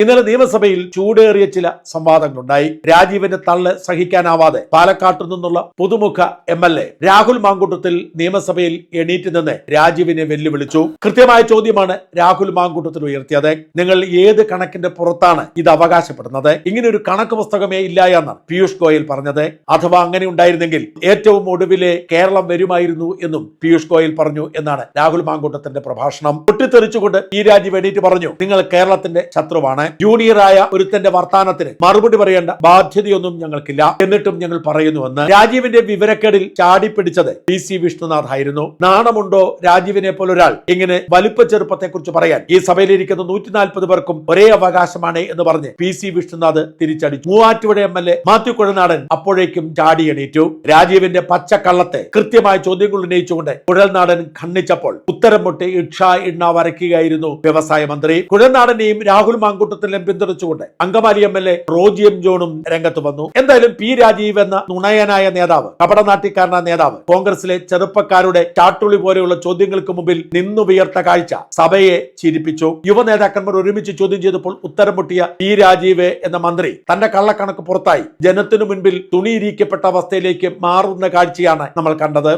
ഇന്നലെ നിയമസഭയിൽ ചൂടേറിയ ചില സംവാദങ്ങളുണ്ടായി. രാജീവിന്റെ തള്ള് സഹിക്കാനാവാതെ പാലക്കാട്ടു നിന്നുള്ള പുതുമുഖ MLA രാഹുൽ മാങ്കൂട്ടത്തിൽ നിയമസഭയിൽ എണീറ്റ് നിന്ന് രാജീവിനെ വെല്ലുവിളിച്ചു. കൃത്യമായ ചോദ്യമാണ് രാഹുൽ മാങ്കൂട്ടത്തിൽ ഉയർത്തിയത്. നിങ്ങൾ ഏത് കണക്കിന്റെ പുറത്താണ് ഇത് അവകാശപ്പെടുന്നത്? ഇങ്ങനെ ഒരു കണക്ക് പുസ്തകമേ ഇല്ല എന്നാണ് പീയൂഷ് ഗോയൽ പറഞ്ഞത്. അഥവാ അങ്ങനെ ഉണ്ടായിരുന്നെങ്കിൽ ഏറ്റവും ഒടുവിലെ കേരളം വരുമായിരുന്നു എന്നും പീയൂഷ് ഗോയൽ പറഞ്ഞു എന്നാണ് രാഹുൽ മാങ്കൂട്ടത്തിന്റെ പ്രഭാഷണം. പൊട്ടിത്തെറിച്ചുകൊണ്ട് ഈ രാജീവ് എണീറ്റ് പറഞ്ഞു, നിങ്ങൾ കേരളത്തിന്റെ ശത്രുവാണ്. ജൂനിയറായ ഒരുത്തന്റെ വർത്താനത്തിന് മറുപടി പറയേണ്ട ബാധ്യതയൊന്നും ഞങ്ങൾക്കില്ല, എന്നിട്ടും ഞങ്ങൾ പറയുന്നുവെന്ന്. രാജീവിന്റെ വിവരക്കേടിൽ ചാടിപ്പിടിച്ചത് PC വിഷ്ണുനാഥ് ആയിരുന്നു. നാണമുണ്ടോ രാജീവിനെ പോലൊരാൾ ഇങ്ങനെ വലുപ്പ ചെറുപ്പത്തെ കുറിച്ച് പറയാൻ? ഈ സഭയിലിരിക്കുന്ന 140 പേർക്കും ഒരേ അവകാശമാണ് എന്ന് പറഞ്ഞ് PC വിഷ്ണുനാഥ് തിരിച്ചടിച്ചു. മൂവാറ്റുപുഴ MLA മാത്യു കുഴൽനാടൻ അപ്പോഴേക്കും ചാടി എണീറ്റു. രാജീവിന്റെ പച്ചക്കള്ളത്തെ കൃത്യമായ ചോദ്യങ്ങൾ ഉന്നയിച്ചുകൊണ്ട് കുഴൽനാടൻ ഖണ്ഡിച്ചപ്പോൾ ഉത്തരം മുട്ടി ഇണ്ണ വരയ്ക്കുകയായിരുന്നു വ്യവസായ മന്ത്രി. കുഴൽനാടനെയും രാഹുൽ മാങ്കൂട്ടത്തിലും പിന്തുണച്ചുകൊണ്ട് അങ്കമാലി MLA റോജി M ജോണും രംഗത്ത് വന്നു. എന്തായാലും P രാജീവ് എന്ന നുണയനായ നേതാവ്, കപടനാട്ടിക്കാരനായ നേതാവ്, കോൺഗ്രസിലെ ചെറുപ്പക്കാരുടെ ചാട്ടുളി പോലെയുള്ള ചോദ്യങ്ങൾക്ക് മുമ്പിൽ നിന്നുയർത്ത കാഴ്ച സഭയെ ചിരിപ്പിച്ചു. യുവ നേതാക്കന്മാർ ഒരുമിച്ച് ചോദ്യം ചെയ്തപ്പോൾ ഉത്തരം മുട്ടിയ P രാജീവ് എന്ന മന്ത്രി തന്റെ കള്ളക്കണക്ക് പുറത്തായി ജനത്തിനു മുൻപിൽ തുണിയിരിക്കപ്പെട്ട അവസ്ഥയിലേക്ക് മാറുന്ന കാഴ്ചയാണ് നമ്മൾ കണ്ടത്.